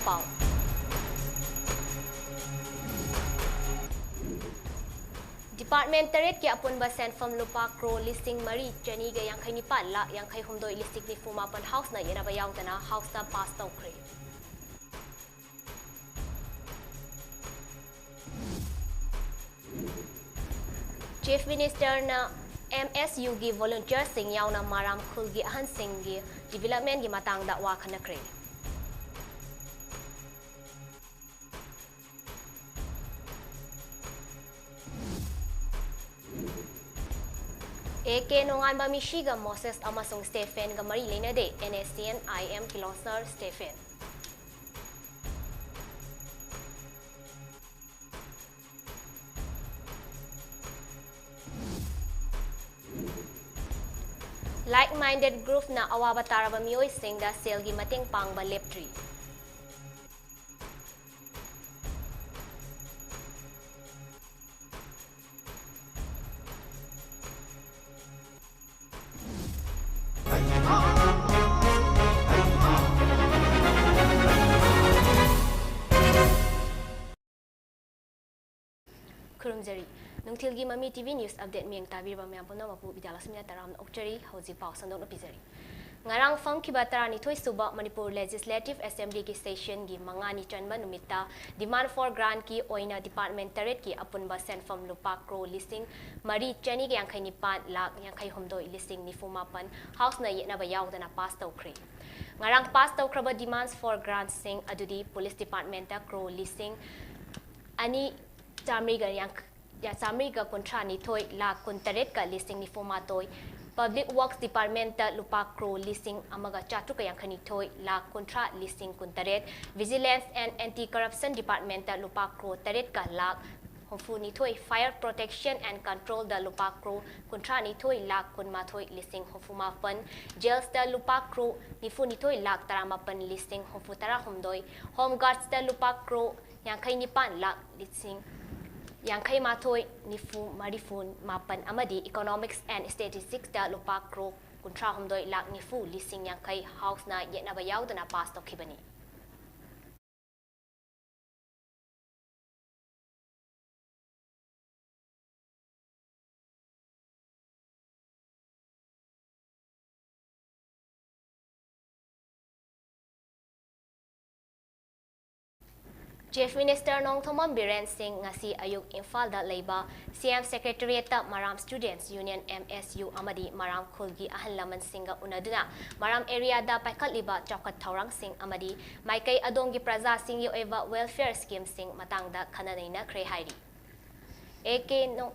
pau. Department Taret ki apunba senfam lupa kro listing mari chani ga yang khaini pa la yang khai humdoi listing ni fuma pan house na yena bayaw dana house ta pass tawkre. Chief Minister na MSU gi volunteer sing yaw na maram khul gi ahan sing gi development gi matang da wa khanakre. AK nongan ba mishiga Moses amasung Stephen ga mari lena de NSCN IM Kilosar Stephen. Like-minded group na awabatara ba miyoy sing da sale gi mating pang ba leptree. Kurumjari nungthilgi Mami TV News Update miyang tabirba miyang puno mapu BIDYALUXMI na taram okjari hauji pau sandok na pizari. Ngarang fang kibatara ni Thoy Suba Manipur Legislative Assembly ki session gi mangani chanba numita demand for grant ki oina department taret ki apunba senfam lupa kro listing mari chani ki yangkai nipan lak yangkai humdoi listing ni fumapan house na yena bayaw dana pass tawkre. Ngarang pass tawkraba demands for grant sing adudi police department ta kro listing ani Samriga Samriga kontra ni Thoy la kuntaret ka listing ni forma toy Public Works Department ta lupa kro listing amaga chatu kayang khani Thoy la kontra listing kuntaret Vigilance and Anti-Corruption Department ta lupa kro taret ka la homfu ni Thoy Fire Protection and Control da lupa kro kontra ni Thoy la kunma Thoy listing homfu mapan Jails ta lupa kro ni fu ni Thoy la taramapan listing homfu tara homdoi Home Guards ta lupa kro yang kay nipan la listing yang kay matoy nifu marifun mapan amadi Economics and Statistics da lupa kro kontra humdoi lak nifu lising yang kay house na yet na bayaw da na pass to kibani. Chief Minister Nong Thomam Biren Singh ngasi ayuk Imphal da leiba CM Secretariat ta Maram Students Union MSU amadi Maram Khulgi ahan laman singa unaduna Maram area da paikhat liba chawkat thawrang sing amadi maikai adongi praja sing yo eva welfare scheme sing matang da khananai na khre hairi AK no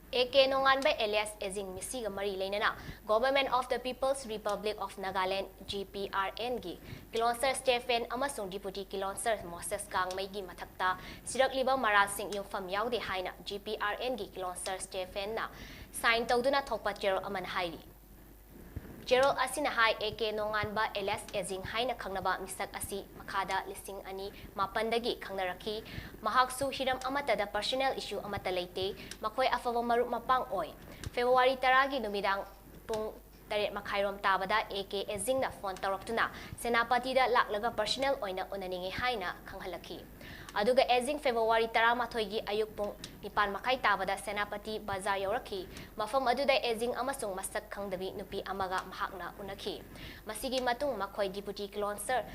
AK nongan by Elias Ezing Misiga Mari Lenana, Government of the People's Republic of Nagaland GPRN gi Kilonsar Stephen amasung Deputy Kilonsar Moses Kang Maigi Matakta Sirak Liba Marasing yung famyaw de haina GPRN gi Kilonsar Stephen na sign tawduna thokpa chero aman hairi Gerald asina hai AK nongan ba Elias Ezing hai na khangnaba misak asi makada listing ani mapandagi khangnaraki mahaksu hiram amata da personnel issue amata leite makoi afawa maru mapang oi February taragi numidang pung taret makhairom tabada AK Ezing na phone taraktuna senapati da laklaga personnel oina unaningi hai na khanghalaki aduga Ezing February taramatoigi ayuk pung nipan makai tabada senapati bazar yoraki mafam aduda Ezing amasung masak khangdabi nupi amaga mahakna unaki masigi matung makhoi deputy Kilonsar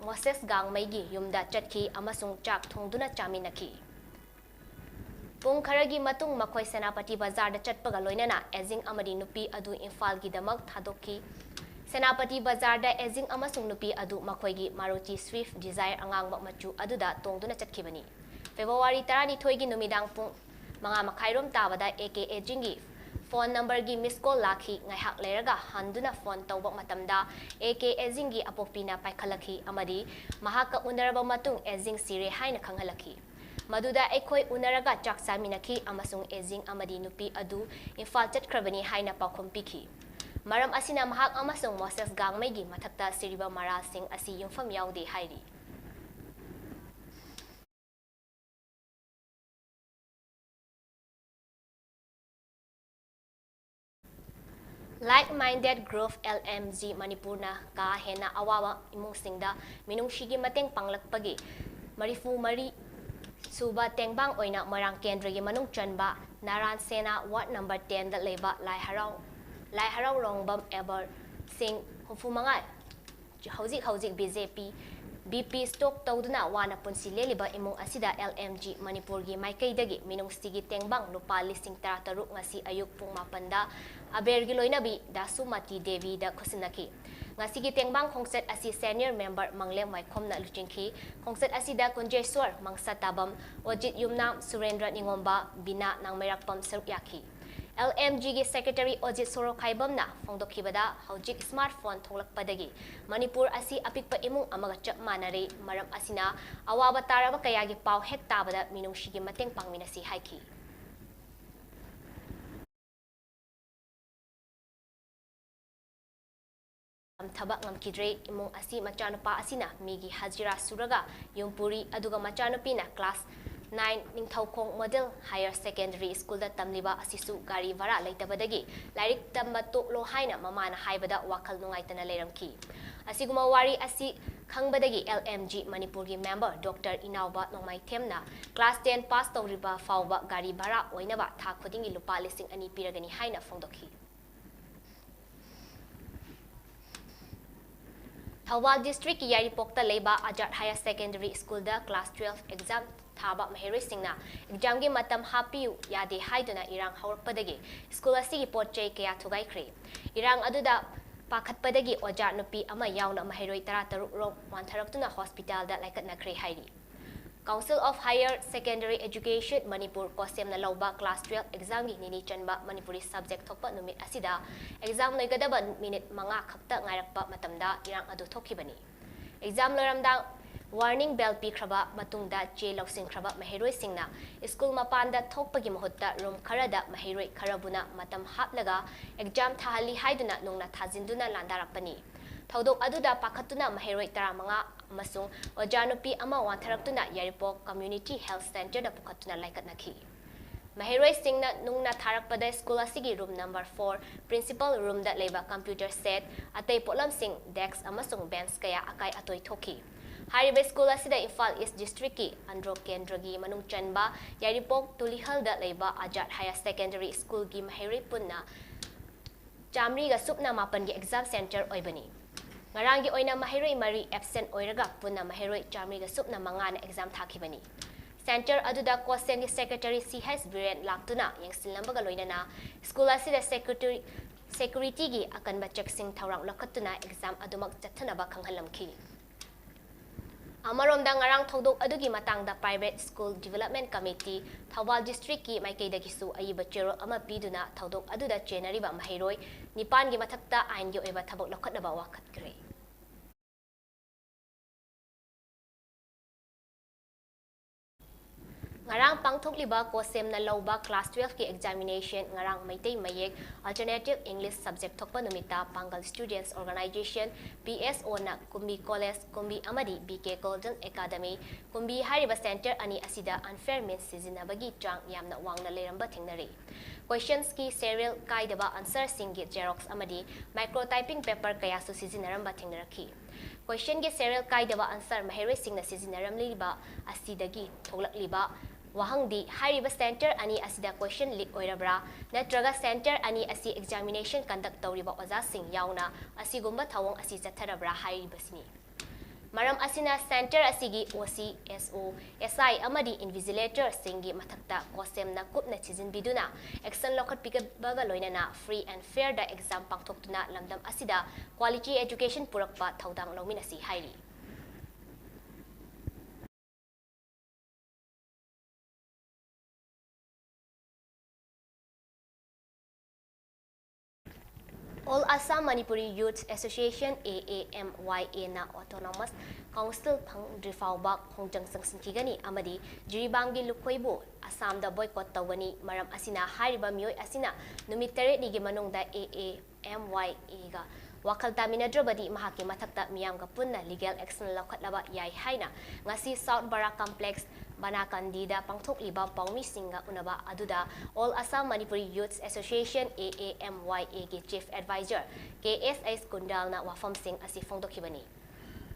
Moses Gang Maigi yumda chatki amasung chak thongduna chaminaki pung kharagi matung makhoi senapati bazar da chatpaga loinana Ezing amadi nupi adu Imphal gi damak thadoki Senapati Bazar da Ezing amasung nupi adu makoigi Maruti Swift Desire angang machu aduda tongduna chatkibani February 30 thoigi numidang pung mga makhairom tabada AK Ezing gi phone number gi miss call lakhi ngaihak leraga handuna phone tawbak matamda AK Ezing gi apopina paikhalaki amadi mahaka unaraba matung Ezing sire haina khanghalaki Maduda ekoi unaraga chak saminaki amasung Ezing amadi nupi adu Imphal chatkrabani haina pakompiki Maram asina mahak amasung Moses Gang Maigi matakta siriba marasing asi yung famyaw de hairi Like-minded group LMG Manipurna ka hena awawa imungsingda minungshigi mateng panglakpagi marifu mari suba tengbang oina marang kendragi manung chanba Naran Sena Ward number 10 da leba Lai Harau Rongbam Ever Singh Hufumangai Hauzik BJP BP stock tawduna wana punsi leliba imong asida LMG Manipurgi maikaidagi minungsigi tengbang lupa lising taruk ngasi ayuk pung mapanda abergi loinabi Dasumati Devi da kusinaki ngasigi tengbang khongset asi senior member manglem waikhomna luchingki khongset asida kunjeswar mangsatabam Ojit Yumnam Surendra Ningomba Bina nang merakpam sarukyaki LMG gi Secretary Ojit Sorokhaibamna phongdokhibada haujik smartphone tholakpadagi Manipur asi apikpa imung amaga chap manare maram asina awaba taraba kayagi pau hek tabada minungshigi mateng pangminasi haiki Thabak ngamkidre imung asi machanupa asina migi hajira suraga yumpuri aduga machanupina class 9 Ningthaukhong Model Higher Secondary School da tamliba asisu gari vara leitabadagi lairik tamba toklo haina mamana haibada wakal nungaitana leiramki asiguma wari asi khangbadagi LMG Manipurgi member Dr. Inauba Nongmai Themna class 10 pass tawriba fauba gari vara oinaba tha khodingi lupa lising ani piragani haina phongdokhi Thawal District ki Yaripokta Leba Ajat Higher Secondary School da class 12 exam thaba maheroi singna exam gi matam hapiu yade haiduna irang hawrpadagi school asigi potchei kaya thugai khre irang aduda pakhatpadagi oja nupi ama yauna maheroi 13 ro wantharakuna hospital da laikatna khre hairi Council of Higher Secondary Education Manipur Kosem na lauba class 12 exam gi nini chanba Manipuri subject thokpa numit asida exam loigadaba minute manga khakta ngairakpa matamda irang adu thokibani exam loramda warning bell pikraba matungda che lausingkraba maheroi singna school mapanda thokpagi mahutta room kharada maheroi kharabuna matam haplaga exam thahali haiduna nungna thajinduna landarakpani Thaudok aduda pakhatuna maheroi 15 amasung ojanupi ama wantharakuna Yaripok Community Health Center da pukhatuna laikatnaki Maheroi singna nungna tharakpada school asigi room number 4 principal room da leba computer set atay polam sing desk amasung bench kaya akai atoi thoki Hariba school asida Imphal East District ki Andro Kendragi manung chanba Yaripok Tulihal da leba Ajat Higher Secondary School gi maheroi punna Chamri ga supna mapan gi exam center oibani Ngarangi oina maheroi mari absent oiraga punna maheroi Chamri ga supna mangana exam thakibani Center aduda Kosem gi Secretary CH Biren laktuna yangsillambaga loinana school asida security gi akanba checksing thawrang lakhatuna exam adumak chathanaba khanghalamki Amaromda ngarang thodok adugi matangda Private School Development Committee Thawal District ki maikaidagisu ayiba chero ama piduna thodok aduda chenariba maheroi nipan gi mathakta ain gi oiba thabok lokhatnaba wakhatkre Ngarang pangthokliba Kosem na lauba class 12 ki examination ngarang Maitei Mayek Alternative English subject thokpa numita Pangal Students Organization PSO na Kumbi College Kumbi amadi BK Golden Academy Kumbi hariba center ani asida unfair means sizinabagi chang yamna wangna leramba thingnare Questions ki serial kaidaba answer singi xerox amadi microtyping paper kaya su sizinaramba thingnarakhi Question ki serial kaidaba answer maheroi singna sizinaramliba asidagi thoglakliba Wahangdi hariba center ani asida question leak oirabra natraga center ani asi examination conduct tawriba oza sing yauna asigumba thawong asi chatharabra haribasni Maram asina center asigi OC SO SI amadi invigilator singi mathakta Kosem na kupna chizin biduna action lokhat pikabaga loinana free and fair da exam pangthoktuna lamdam asida quality education purakpa thaudang lawminasi hairi All Assam Manipuri Youth Association AAMYA na Autonomous Council phang drifauba khongjang sangsinkhigani amadi jiribangi lukhoibu Assam da boycott tawani maram asina hariba mioi asina numit 3 ni gi manungda AAMYA ga wakhal taminadrabadi mahaki mathakta miyamga punna legal action laukhatlaba yai haina ngasi South Bara Complex Banakandida pangthokliba paumi singa unaba aduda All Assam Manipuri Youth Association AAMYA gi Chief Advisor KSS Kundalna wafam sing asi phongdokhibani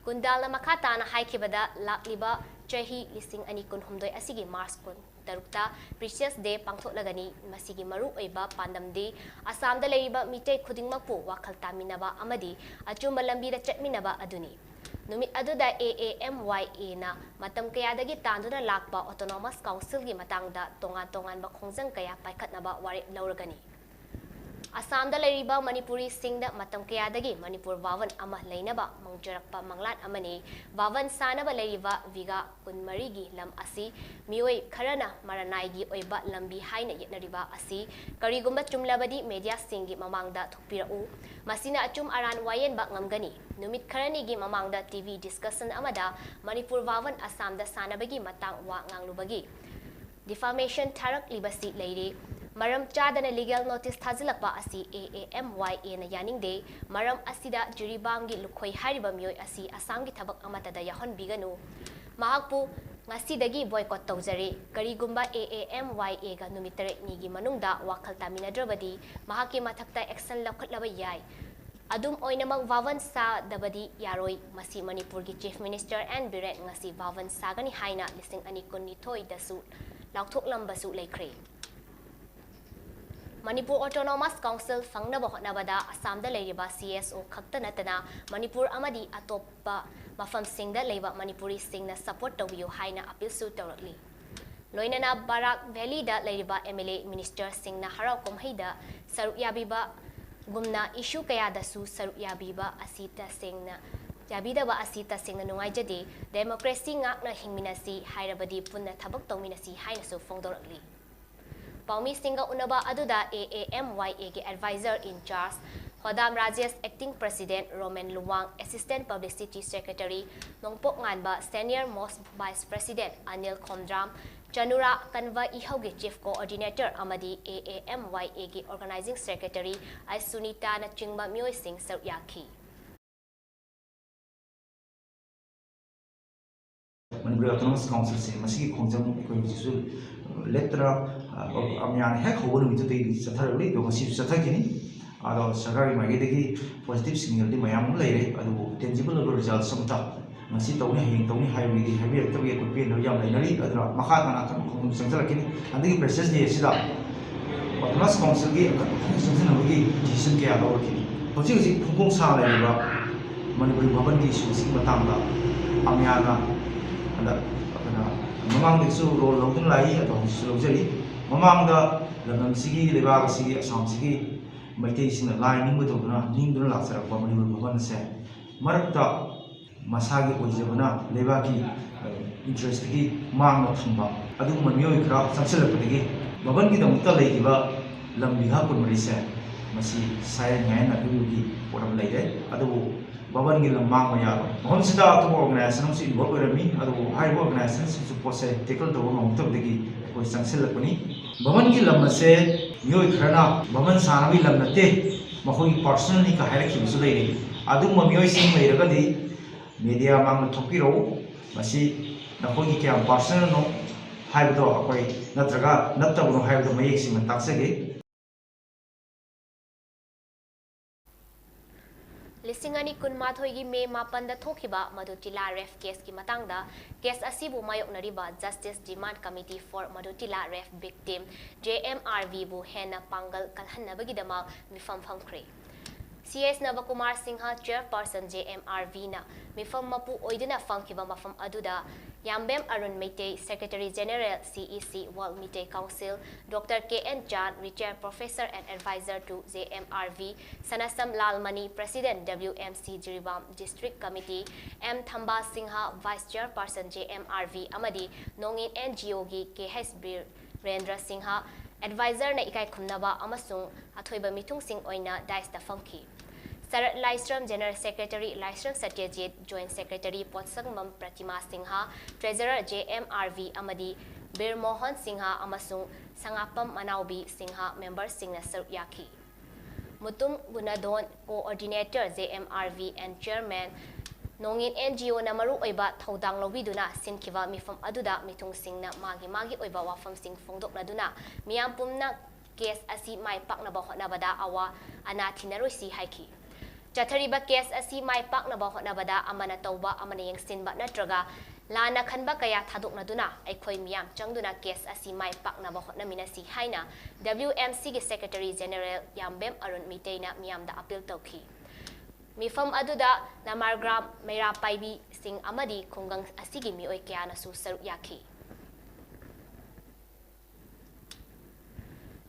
Kundalna makhatana haikibada lakliba chahi lising ani kunhumdoi asigi Mars kun tarukta Precious Day pangthoklagani masigi maru oiba pandamdi Assamda leiba mitei khudingmakpu wakhal taminaba amadi achumba lambida chatminaba aduni Numit aduda AAMYA na matam kayadagi tanduna lakba Autonomous Council gi matangda tongan-tongan ba khongjang kaya paikhatnaba wari lauragani Assamda leiriba Manipuri singda matam kayadagi Manipur Vavan ama leinaba mangjarakpa manglat amani Vavan sanaba leiriba viga kunmarigi lam asi mioi kharana maranaigi oiba lambi haina yetnariba asi karigumba chumlabadi media singi mamangda thukpirau masina achum aran wayen ba ngamgani numit kharani gi mamangda TV discussion amada Manipur Vavan Assamda sanabagi matang wa nganglubagi defamation tharak libasi leiri Maram chadana legal notice thazilakpa asi AAMYA na yaningde maram asida juribamgi lukhoi hariba mioi asi Assamgi thabak amatada yahon biganu mahakpu ngasidagi boycott tawjare karigumba AAMYA ga numitare nigi manungda wakhal taminadrabadi mahaki mathakta action lakhatlaba yai adum oinamang Vavan sa dabadi yaroi masi Manipur gi Chief Minister and Biret ngasi Vavan sagani haina lising ani kunnithoi dasu laukthoklambasu leikre Manipur Autonomous Council fangnaba hotnabada Assamda leiriba CSO khakta natana Manipur amadi atoppa mafam singda leiba Manipuri singna support tawbiyo haina appeal su tawrakli loinana Barak Valley da leiriba MLA Minister singna harau komhaida saruk yabiba gumna issue kaya dasu saruk yabiba asita singna yabidaba asita singna nungaijade democracy ngakna hingminasi hairabadi punna thabak tawminasi haina su phongdorakli Paumi Singa Unaba Aduda AAMYA gi Advisor in Charge Hodam Rajesh Acting President Roman Luwang Assistant Publicity Secretary Nongpok Nganba Senior Most Vice President Anil Khomdram Chanura Kanva Ihaugi Chief Coordinator Amadi AAMYA gi Organizing Secretary Ai Sunita na Chingba Myoy Singh Saryaki Manipur Autonomous Council se masih khongjang ko jisu letra amyan hek hobonu bitu te sathar do masih sathakini ado sarkari magedegi positive signal di mayam leire adu tangible result samta masih tawni highway di highway tawi ko pe no yam lainari adra makha kana kan sangsalakini andigi process ni sida Autonomous Council gi sangsan hogi decision ke ado kini hoji phungkong sa laiba Manipur Bhavan gi issue sing matangda amyana Mamang itu role lautun lagi atau hasil jadi mamang dah dalam segi lebar segi Assam segi mereka isi lain ni betul benar ni dulu laksana apa Manipur Bhavan saya mereka masagi posisi benar lebar ki interest ki mang thamba adu manio ikra saksel lepegi Bhavan ki dalam kita lagi ba lambiha pun merisa masih saya ngai nak dulu di orang lain adu Bhavan gi lamang maya mohon sida to organization si involve rami adu high organization si support se tackle to ngom to degi ko sangsel lapani Bhavan gi lam se myo ikhrana Bhavan sanabi lam nate mahoi personal ni ka haira ki bisu leiri adu myo sing leiraga di media mang thopiro masi nakoi gi kya personal no high do akoi natraga nattabu no high do mayek sing taksege Lisingani kunmathoi gi May mapanda thokiba Madutila Ref case ki matangda case asibu mayoknariba Justice Demand Committee for Madutila Ref Victim JMRV bu hena pangal kalhannabagi dama mifam famkre CS Navakumar Singha Chairperson JMRV na mifam mapu oidina famkiba mafam aduda Yambem Arun Meitei Secretary General CEC World Meitei Council Dr. KN Chan Retired Professor and Advisor to JMRV Sanasam Lalmani President WMC Jiribam District Committee M Thamba Singha Vice Chairperson JMRV Amadi Nongin NGO gi KH Birendra Singha Advisor na ikai khumnaba amasung athoiba mitung sing oina daista famki Sarat Laistram General Secretary Laistram Satyajit Joint Secretary Potsangmam Pratima Singha Treasurer JMRV Amadi Bir Mohan Singha amasung Sangapam Manaubi Singha Member Singna Saryaki Mutum Gunadon Coordinator JMRV and Chairman Nongin NGO na maru oiba thodang lobiduna sinkiwa mifam aduda mitung singna magi oiba wafam sing fongdok laduna miyam pumna case asi mai paknaba hotnabada awa anathinaroi si haiki chathariba case asi mai paknaba hotnabada amana tauba amana yengsinba natraga lana khanba kaya thadoknaduna aikhoi miyam changduna case asi mai paknaba hotnamina si haina WMC gi Secretary General Yambem Arun Miteina miyamda appeal tawki Mifam aduda namargram Meira Paibi Sing Amadi Kungang Asigi Mioi Kiana Su Saru Yaki.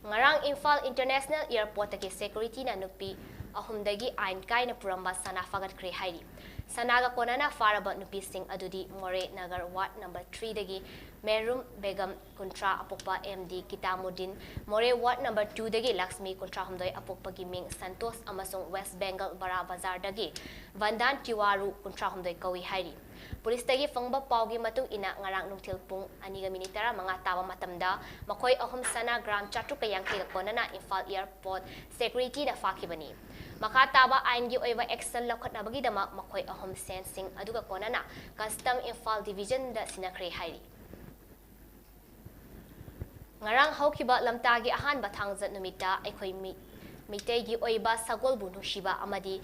Ngarang Infal International Airport ke security na nupi ahumdagi ain kai na puramba sana fagat kre hairi. Sanaga konana faraba nupi sing adudi More Nagar Ward number 3 dagi Merum Begum Kontra Apokpa MD Kitamudin More Ward number 2 dagi Laxmi Kontra Humdoi Apokpa Giming Santos amasung West Bengal Bara Bazar dagi Vandan Tiwaru Kontra Humdoi Kawi Hairi. Pulis dagi fangba paugi matung ina ngarang nungtil pung aniga minitara mga tawa matamda makoy ahum sana gram chatu kayang konana Infal Airport security na fakibani. Makataba ain gi oiba excel lakot na bagidama makoy ahom sensing aduga konana custom Infal division da sinakre hairi ngarang haukiba lamtagi ahanba thangjat numita aikhoi mitei gi oiba sagol bu nushiba amadi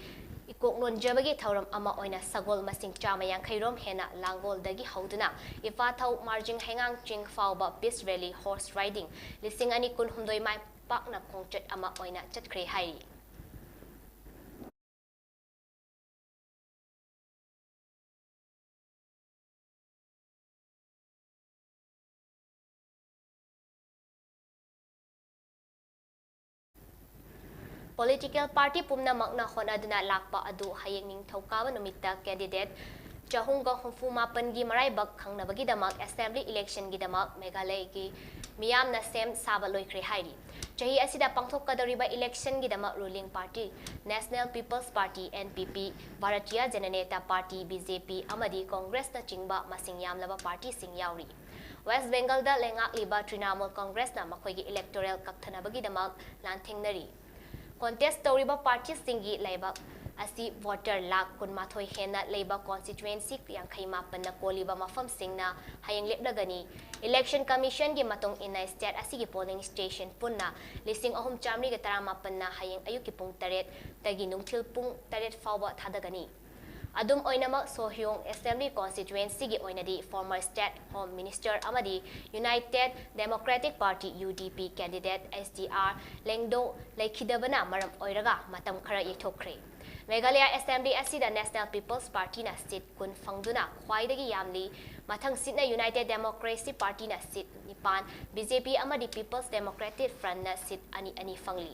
ikoknon jabagi thauram ama oina sagol masing chama yang khairom hena langol dagi hauduna ifa thau marjing hengang ching fawba peace rally horse riding lising ani kun humdoi mai pakna khongchat ama oina chatkre hairi Political party pumna makna honaduna lakpa adu hayeng ning thaukawa numita candidate chahungga humfuma pangi maraibak khangna bagi damak assembly election gi damak Meghalaya gi miyam na sem saba loikre hairi chahi asida pangthok kadariba election gi damak ruling party National People's Party NPP Bharatiya Janata Party BJP amadi Congress na chingba masing yamlaba party sing yauri West Bengal da lengak liba Trinamool Congress na makhoi gi electoral kakthana bagi damak lanthingnari Contest Toriba Party Singi Laibak Asi voter lak kun mathoi hena Labour constituency yang khaima panna koliba mafam singna hayang lepdagani Election Commission gi matong inai state asigi polling station punna lising ahum chamri ga tarama panna hayang ayuki pung taret tagi nungthil pung taret fawba thadagani Adum oinamak sohyong assembly constituency gi oinadi former state home minister amadi United Democratic Party UDP candidate SDR Lengdo Laikhidabana maram oiraga matam khara yethokre Meghalaya assembly asida National People's Party na seat kun fangduna khwaidagi yamli mathang seat na United Democracy Party na seat nipan BJP amadi People's Democratic Front na seat ani fangli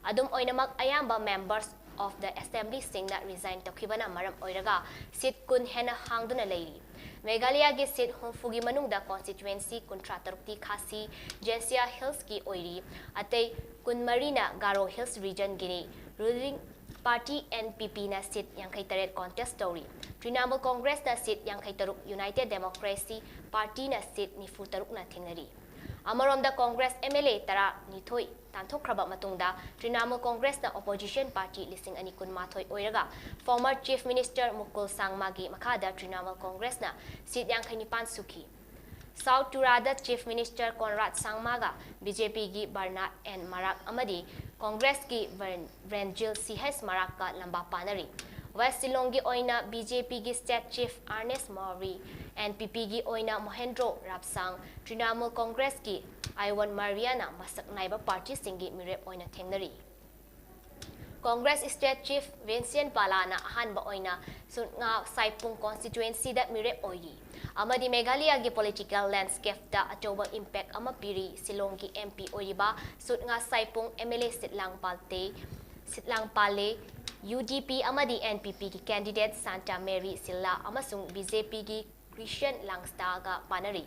Adum oinamak ayamba members of the assembly sing that resigned to Kibana Maram Oiraga, sit kun hena hangduna leiri. Meghalaya gi sit humfugi manung da constituency kun tratarukti khasi Jensia Hills ki oiri, atay kun Marina Garo Hills region gini, ruling party NPP na sit yang kay taret contest story. Trinamool Congress na sit yang kay taruk United Democracy Party na sit ni futaruk na thingnari. Amarom da Congress MLA tara nithoi tanthok kraba matungda Trinamool Congress na opposition party lising ani kun mathoi oiraga former chief minister Mukul Sangmagi makada Trinamool Congress na seat yang khanipan sukhi South Turada chief minister Conrad Sangmaga BJP gi Barnat and Marak amadi Congress gi Vrenjil CS Marak ka lamba panari West Silongi oina BJP gi state chief Ernest Maury NPP gi oina Mohendro Rapsang Trinamool Congress gi Iwan Mariana masak naiba party singi mirep oina thengnari Congress state chief Vincent Palana ahanba oina sunga Saipung constituency da mirep oyi amadi Meghalaya gi political landscape da achoba impact ama piri Silongi MP oiba sunga Saipung MLA Sitlang Pale UDP amadi NPP ki candidate Santa Mary Silla amasung BJP ki Christian Langsta ga panari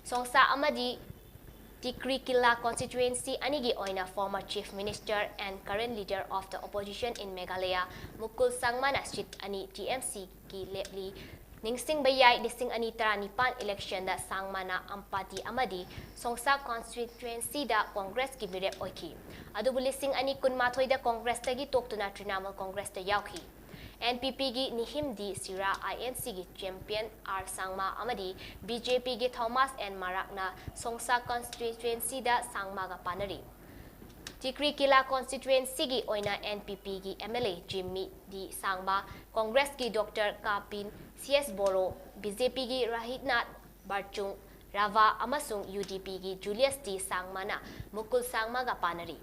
Songsa amadi Tikrikila constituency anigi oina former chief minister and current leader of the opposition in Meghalaya Mukul Sangmana street ani TMC ki lepli Ningsing bayay lising ani tara nipan election da sangmana ampati amadi songsa constituency da Congress ki mirep oiki. Adubu lising ani kunmathoi da Congress tagi toktuna Trinamool Congress da yauki. NPP gi nihimdi sira INC gi champion R sangma amadi BJP gi Thomas and Marakna songsa constituency da sangma ga panari. Tikri Kila constituency gi oina NPP gi MLA Jimmy di Sangba, Congress gi Dr. Kapin CS Boro, BJP gi Rahitnath Barchung Rava amasung UDP gi Julius D Sangmana Mukul Sangma ga panari.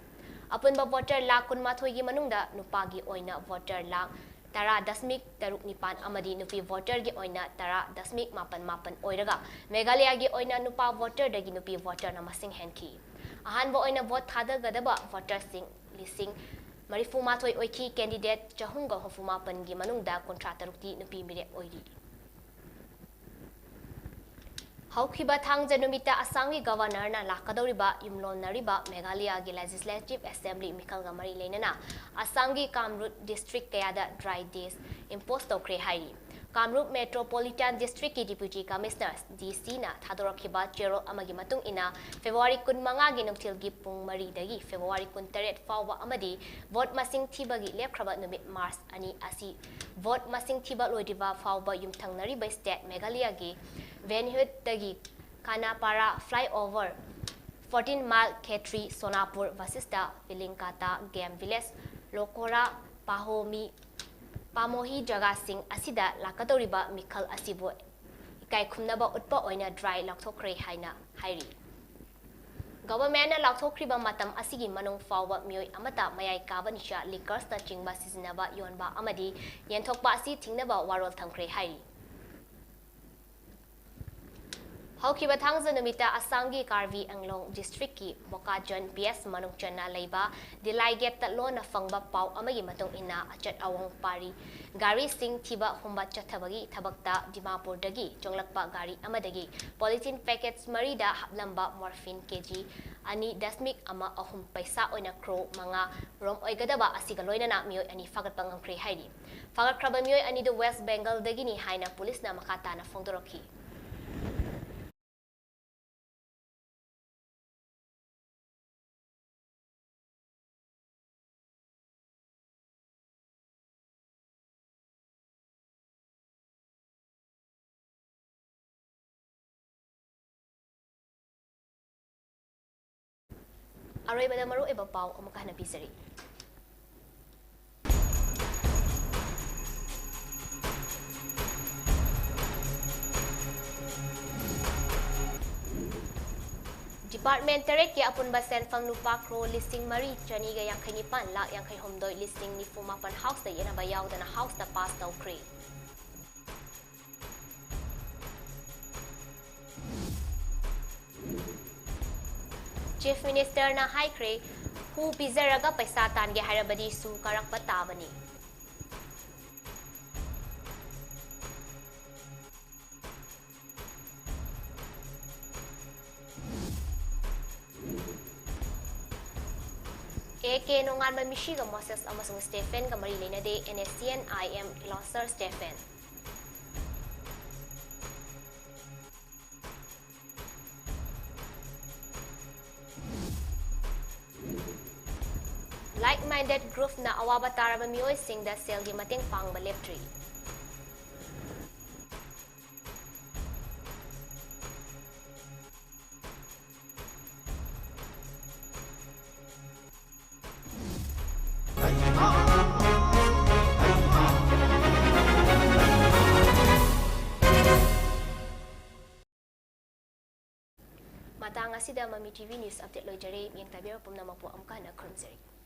Apunba voter lak kunmathoi gi manungda nupa gi oina voter lak tara dasmik taruk nipan amadi nupi voter gi oina tara dasmik mapan oiraga Meghalaya gi oina nupa voter dagi nupi voter na masing henki. Ahanbo oina vote thadagadaba voter sing lising marifuma thoi oiki candidate chahunga hofuma pangi manungda kontra tarukti nupi mire oiri. Haukiba thangja numita Assamgi governor na lakadoriba yumlon nariba Meghalaya gi legislative assembly mikal ga mari leinana Assamgi Kamrup district kayada dry days impose tokre hairi. Kamrup Metropolitan District ki Deputy Commissioner DC na thadorkiba chero amagi matung ina February 15 gi nungthil gi pung mari dagi February 13 fawba amadi vote masing thiba gi lepkraba numit March ani asi vote masing thiba loidiba fawba yumthangnari by state Meghalaya gi Venhut dagi Kanapara flyover 14 mile Khetri Sonapur Vasista Vilinkata Game Village Lokora Pamohi jaga sing asida lakadoriba mikal asibo ikai khumnaba utpa oina dry lakthokre haina hairi. Government na lakthokriba matam asigi manung fawba mioi amata mayai kaba nisha liquors na chingba sizinaba yonba amadi yenthokpa asi thingnaba warol thangkre hairi. Haukiba thangja numita Assamgi Karvi Anglong district ki Bokajan PS manungchan na leiba dilai gate tatlo na fangba pau amagi matong ina achat awang pari gari sing thiba humba chathabagi thabakta Dimapur dagi jonglakpa gari amadagi polythene packets marida haplamba morphine kg ani dasmik ama ahum paisa oina kro manga rom oigadaba asiga loinana mioi ani fagat pangangkre hairi fagat kraba mioi ani the West Bengal dagi ni haina police na makata na fongdoroki. Aroy bada maru eba pau amuka hana pisari. Department Terek ki apun basen fang lupa kro listing mari chani ga yang kanipan lak yang kai homdoi listing ni fumapan house da yana bayaw da na house da pass daw kre. Chief Minister na High Kre, hu pizaraga paisa tange harabadi su karak patabani. Eke nungan mamishiga Moses amasung Stephen kamari lena de NSCN IM Kilonser Stephen. Like-minded group na awabatara mamiyoy sing da sel gi mating pang baleptri. Matang asida Mami TV News update loy jare yang tabira pum nama po amka na kurumseri.